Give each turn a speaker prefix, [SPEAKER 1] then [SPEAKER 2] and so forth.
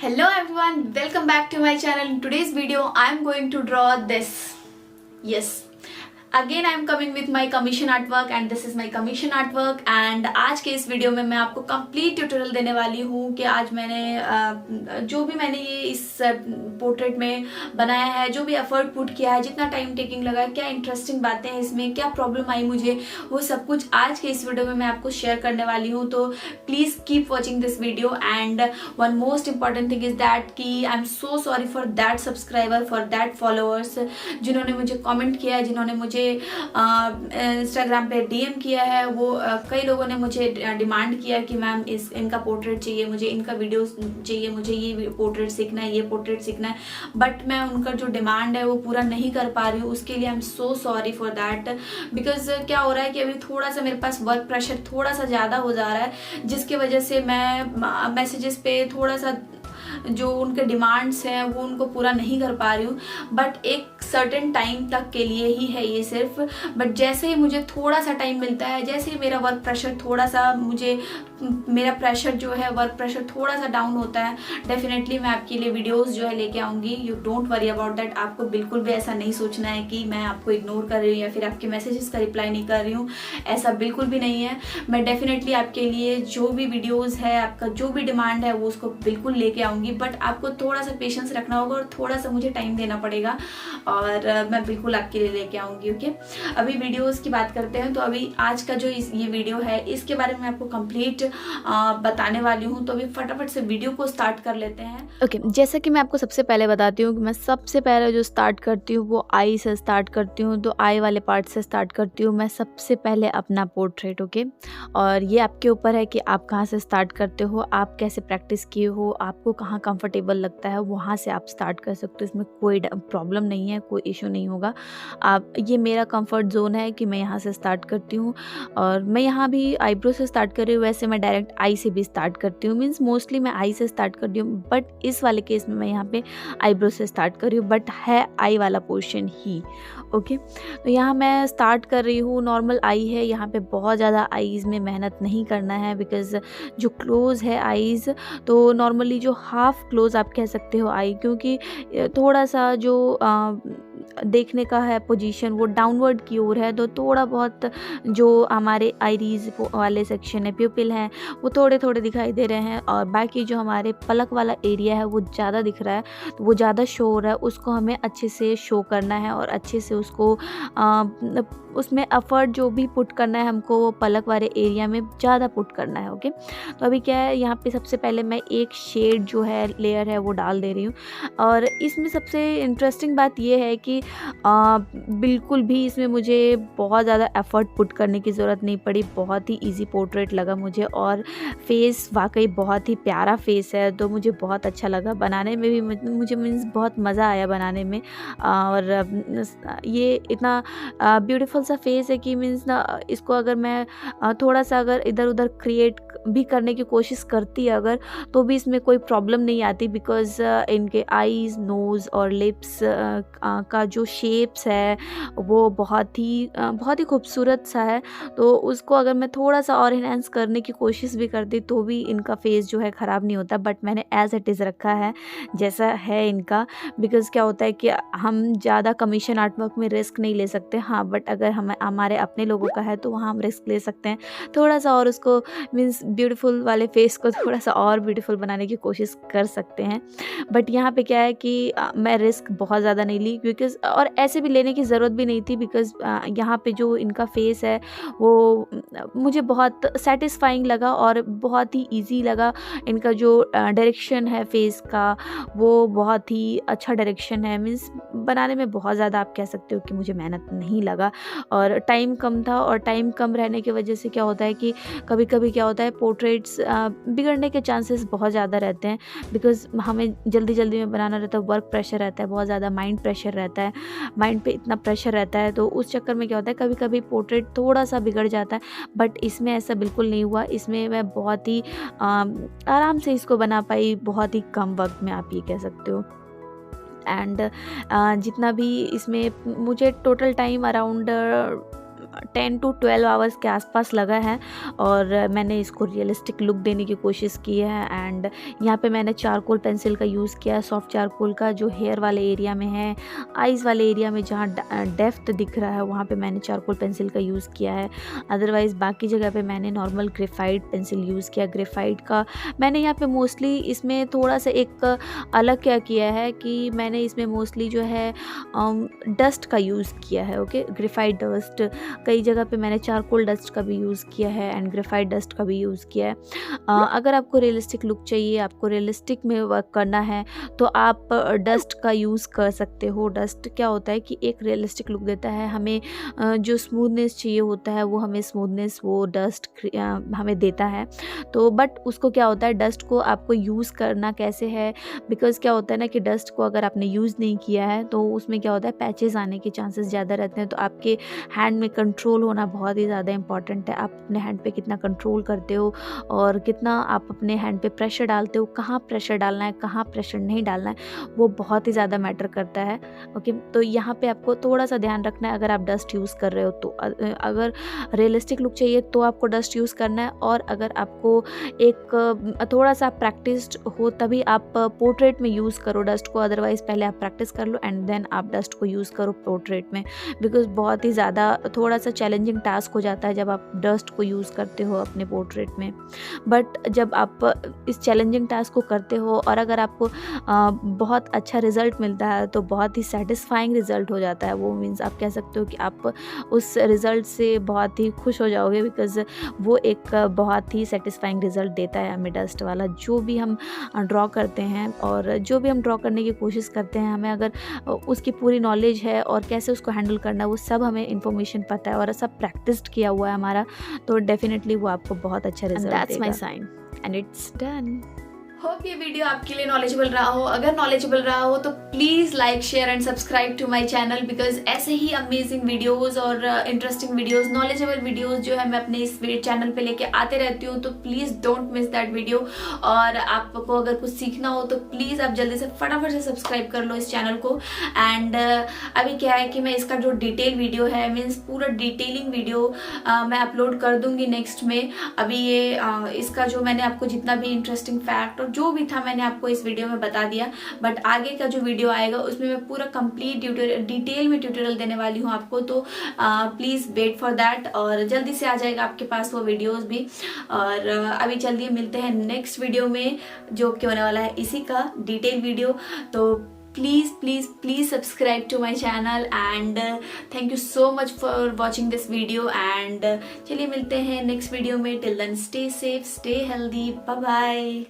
[SPEAKER 1] Hello everyone, welcome back to my channel. In today's video I am going to draw this. Yes, again I am coming with my commission art work and this is my commission art work. And आज के इस video में मैं आपको complete tutorial देने वाली हूँ कि आज मैंने जो भी मैंने ये इस पोर्ट्रेट में बनाया है, जो भी एफर्ट पुट किया है, जितना टाइम टेकिंग लगा, क्या इंटरेस्टिंग बातें हैं इसमें, क्या प्रॉब्लम आई मुझे, वो सब कुछ आज के इस वीडियो में मैं आपको शेयर करने वाली हूँ। तो please keep watching this video. And one most important thing is that कि I am so sorry for that subscriber, for that followers जिन्होंने मुझे कॉमेंट किया है, जिन्होंने मुझे इंस्टाग्राम पे डीएम किया है। वो कई लोगों ने मुझे डिमांड किया कि मैम इनका पोर्ट्रेट चाहिए, मुझे इनका वीडियो चाहिए, मुझे ये पोर्ट्रेट सीखना है, ये पोर्ट्रेट सीखना है, बट मैं उनका जो डिमांड है वो पूरा नहीं कर पा रही हूँ। उसके लिए आई am so sorry for that. Because क्या हो रहा है कि अभी थोड़ा सा मेरे पास वर्क प्रेशर थोड़ा सा ज़्यादा हो जा रहा है, जिसकी वजह से मैं मैसेजेस पे थोड़ा सा जो उनके डिमांड्स हैं वो उनको पूरा नहीं कर पा रही हूँ। बट एक सर्टेन टाइम तक के लिए ही है ये सिर्फ। बट जैसे ही मुझे थोड़ा सा टाइम मिलता है, जैसे ही मेरा वर्क प्रेशर थोड़ा सा मेरा प्रेशर जो है, वर्क प्रेशर थोड़ा सा डाउन होता है, डेफिनेटली मैं आपके लिए वीडियोस जो है लेके आऊँगी। You don't worry about that. आपको बिल्कुल भी ऐसा नहीं सोचना है कि मैं आपको इग्नोर कर रही हूँ या फिर आपके मैसेजेस का रिप्लाई नहीं कर रही हूँ, ऐसा बिल्कुल भी नहीं है। मैं डेफिनेटली आपके लिए जो भी वीडियोज़ है, आपका जो भी डिमांड है वो उसको बिल्कुल लेके आऊँगी। बट आपको थोड़ा सा पेशेंस रखना होगा और थोड़ा सा मुझे टाइम देना पड़ेगा और मैं बिल्कुल आपके लिए लेके आऊँगी। ओके, अभी वीडियोस की बात करते हैं। तो अभी आज का जो ये वीडियो है इसके बारे में आपको कंप्लीट बताने वाली हूँ। तो अभी फटाफट से वीडियो को स्टार्ट कर लेते हैं। ओके, जैसा कि मैं आपको सबसे पहले बताती हूँ कि मैं सबसे पहले जो स्टार्ट करती हूँ वो आई से स्टार्ट करती हूँ। तो आई वाले पार्ट से स्टार्ट करती हूँ मैं सबसे पहले अपना पोर्ट्रेट। ओके, और ये आपके ऊपर है कि आप कहाँ से स्टार्ट करते हो, आप कैसे प्रैक्टिस किए हो, आपको कहाँ कंफर्टेबल लगता है वहाँ से आप स्टार्ट कर सकते हो। इसमें कोई प्रॉब्लम नहीं है, कोई इशू नहीं होगा। आप ये मेरा कंफर्ट जोन है कि मैं यहाँ से स्टार्ट करती हूँ और मैं यहाँ भी आईब्रो से स्टार्ट कर रही हूँ। वैसे मैं डायरेक्ट आई से भी स्टार्ट करती हूँ, मीन्स मोस्टली मैं आई से स्टार्ट कर रही हूँ, बट इस वाले केस में मैं यहाँ पे आईब्रो से स्टार्ट कर रही हूँ, बट है आई वाला पोर्शन ही। ओके, तो यहाँ मैं स्टार्ट कर रही हूँ, नॉर्मल आई है। यहाँ पे बहुत ज़्यादा आईज़ में मेहनत नहीं करना है, बिकॉज़ जो क्लोज़ है आईज़, तो नॉर्मली जो हाफ क्लोज़ आप कह सकते हो आई, क्योंकि थोड़ा सा जो देखने का है पोजीशन वो डाउनवर्ड की ओर है, तो थोड़ा बहुत जो हमारे आईरीज वाले सेक्शन है, प्यूपिल हैं, वो थोड़े थोड़े दिखाई दे रहे हैं और बाकी जो हमारे पलक वाला एरिया है वो ज़्यादा दिख रहा है, तो वो ज़्यादा शो हो रहा है। उसको हमें अच्छे से शो करना है और अच्छे से उसको उसमें एफर्ट जो भी पुट करना है हमको, वो पलक वाले एरिया में ज़्यादा पुट करना है। ओके, तो अभी क्या है, यहाँ पे सबसे पहले मैं एक शेड जो है, लेयर है, वो डाल दे रही हूँ। और इसमें सबसे इंटरेस्टिंग बात ये है कि बिल्कुल भी इसमें मुझे बहुत ज़्यादा एफर्ट पुट करने की ज़रूरत नहीं पड़ी। बहुत ही इजी पोर्ट्रेट लगा मुझे और फेस वाकई बहुत ही प्यारा फेस है, तो मुझे बहुत अच्छा लगा बनाने में भी। मुझे मीन्स बहुत मज़ा आया बनाने में। और ये इतना ब्यूटीफुल सा फेस है कि मीन्स ना, इसको अगर मैं थोड़ा सा अगर इधर उधर क्रिएट भी करने की कोशिश करती है अगर, तो भी इसमें कोई प्रॉब्लम नहीं आती, बिकॉज इनके आईज़, नोज़ और लिप्स का जो शेप्स है वो बहुत ही खूबसूरत सा है। तो उसको अगर मैं थोड़ा सा और इन्हेंस करने की कोशिश भी करती तो भी इनका फेस जो है ख़राब नहीं होता। बट मैंने एज इट इज़ रखा है जैसा है इनका, बिकॉज़ क्या होता है कि हम ज़्यादा कमीशन आर्ट वर्क में रिस्क नहीं ले सकते। हाँ, बट अगर हमारे अपने लोगों का है तो वहाँ हम रिस्क ले सकते हैं थोड़ा सा, और उसको मीन्स ब्यूटीफुल वाले फेस को थोड़ा सा और ब्यूटीफुल बनाने की कोशिश कर सकते हैं। बट यहाँ पे क्या है कि मैं रिस्क बहुत ज़्यादा नहीं ली, बिकॉज़ और ऐसे भी लेने की ज़रूरत भी नहीं थी, बिकॉज़ यहाँ पे जो इनका फेस है वो मुझे बहुत सेटिस्फाइंग लगा और बहुत ही ईजी लगा। इनका जो डायरेक्शन है फेस का वो बहुत ही अच्छा डायरेक्शन है, मीन्स बनाने में बहुत ज़्यादा आप कह सकते हो कि मुझे मेहनत नहीं लगा और टाइम कम था। और टाइम कम रहने की वजह से क्या होता है कि कभी कभी क्या होता है, पोर्ट्रेट्स बिगड़ने के चांसेस बहुत ज़्यादा रहते हैं, बिकॉज़ हमें जल्दी जल्दी में बनाना रहता है, वर्क प्रेशर रहता है, बहुत ज़्यादा माइंड प्रेशर रहता है, माइंड पे इतना प्रेशर रहता है, तो उस चक्कर में क्या होता है कभी कभी पोर्ट्रेट थोड़ा सा बिगड़ जाता है। बट इसमें ऐसा बिल्कुल नहीं हुआ। इसमें मैं बहुत ही आराम से इसको बना पाई, बहुत ही कम वक्त में, आप ये कह सकते हो। एंड जितना भी इसमें मुझे total time around
[SPEAKER 2] 10 to 12 hours के आसपास लगा है और मैंने इसको रियलिस्टिक लुक देने की कोशिश की है। एंड यहाँ पे मैंने चारकोल पेंसिल का यूज़ किया है, सॉफ्ट चारकोल का, जो हेयर वाले एरिया में है, आइज़ वाले एरिया में जहाँ डेप्थ दिख रहा है वहाँ पे मैंने चारकोल पेंसिल का यूज़ किया है। अदरवाइज़ बाकी जगह पे मैंने नॉर्मल ग्रेफाइट पेंसिल यूज़ किया। ग्रेफाइट का मैंने यहाँ पे मोस्टली इसमें थोड़ा सा एक अलग क्या किया है कि मैंने इसमें मोस्टली जो है डस्ट का यूज़ किया है। ओके, ग्रेफाइट डस्ट, कई जगह पे मैंने चारकोल डस्ट का भी यूज़ किया है एंड ग्रेफाइट डस्ट का भी यूज़ किया है। अगर आपको रियलिस्टिक लुक चाहिए, आपको रियलिस्टिक में वर्क करना है तो आप डस्ट का यूज़ कर सकते हो। डस्ट क्या होता है कि एक रियलिस्टिक लुक देता है हमें, जो स्मूथनेस चाहिए होता है वो हमें स्मूथनेस वो डस्ट हमें देता है। तो बट उसको क्या होता है, डस्ट को आपको यूज़ करना कैसे है, बिकॉज़ क्या होता है ना कि डस्ट को अगर आपने यूज़ नहीं किया है तो उसमें क्या होता है, पैचेस आने के चांसेस ज़्यादा रहते हैं। तो आपके हैंड में कंट्रोल होना बहुत ही ज़्यादा इंपॉर्टेंट है। आप अपने हैंड पे कितना कंट्रोल करते हो और कितना आप अपने हैंड पे प्रेशर डालते हो, कहाँ प्रेशर डालना है, कहाँ प्रेशर नहीं डालना है, वो बहुत ही ज़्यादा मैटर करता है। ओके, तो यहाँ पे आपको थोड़ा सा ध्यान रखना है अगर आप डस्ट यूज़ कर रहे हो तो। अगर रियलिस्टिक लुक चाहिए तो आपको डस्ट यूज़ करना है, और अगर आपको एक थोड़ा सा प्रैक्टिस्ड हो तभी आप पोर्ट्रेट में यूज़ करो डस्ट को। अदरवाइज़ पहले आप प्रैक्टिस कर लो एंड देन आप डस्ट को यूज़ करो पोर्ट्रेट में, बिकॉज़ बहुत ही ज़्यादा थोड़ा सा चैलेंजिंग टास्क हो जाता है जब आप डस्ट को यूज़ करते हो अपने पोर्ट्रेट में। बट जब आप इस चैलेंजिंग टास्क को करते हो और अगर आपको बहुत अच्छा रिज़ल्ट मिलता है तो बहुत ही सेटिस्फाइंग रिज़ल्ट हो जाता है। वो मीन्स आप कह सकते हो कि आप उस रिज़ल्ट से बहुत ही खुश हो जाओगे, बिकॉज़ वो एक बहुत ही सेटिस्फाइंग रिज़ल्ट देता है हमें डस्ट वाला। जो भी हम ड्रॉ करते हैं और जो भी हम ड्रॉ करने की कोशिश करते हैं, हमें अगर उसकी पूरी नॉलेज है और कैसे उसको हैंडल करना है वो सब हमें इन्फॉर्मेशन पता है और सब प्रैक्टिस्ड किया हुआ है हमारा, तो डेफिनेटली वो आपको बहुत अच्छा रिजल्ट देगा। That's my sign and it's done.
[SPEAKER 1] Hope ये वीडियो आपके लिए नॉलेजेबल रहा हो। अगर नॉलेजेबल रहा हो तो please like, share and subscribe to my channel, because ऐसे ही अमेजिंग वीडियोस और इंटरेस्टिंग वीडियोस, नॉलेजेबल वीडियोस जो है मैं अपने इस चैनल पे लेके आते रहती हूँ। तो please don't miss that video. और आपको अगर कुछ सीखना हो तो प्लीज़ आप जल्दी से फटाफट से सब्सक्राइब कर लो इस चैनल को। एंड अभी क्या है कि मैं इसका जो डिटेल वीडियो है, मीन्स पूरा डिटेलिंग वीडियो मैं अपलोड कर दूंगी नेक्स्ट में। अभी ये इसका जो मैंने आपको जितना भी इंटरेस्टिंग फैक्ट जो भी था मैंने आपको इस वीडियो में बता दिया, बट आगे का जो वीडियो आएगा उसमें मैं पूरा कंप्लीट डिटेल में ट्यूटोरियल देने वाली हूँ आपको। तो प्लीज़ वेट फॉर दैट और जल्दी से आ जाएगा आपके पास वो वीडियोस भी। और अभी चलिए मिलते हैं नेक्स्ट वीडियो में, जो कि होने वाला है इसी का डिटेल वीडियो। तो please please please subscribe to my channel and thank you so much for watching this video. And चलिए मिलते हैं नेक्स्ट वीडियो में। Till then stay safe, stay healthy, bye bye.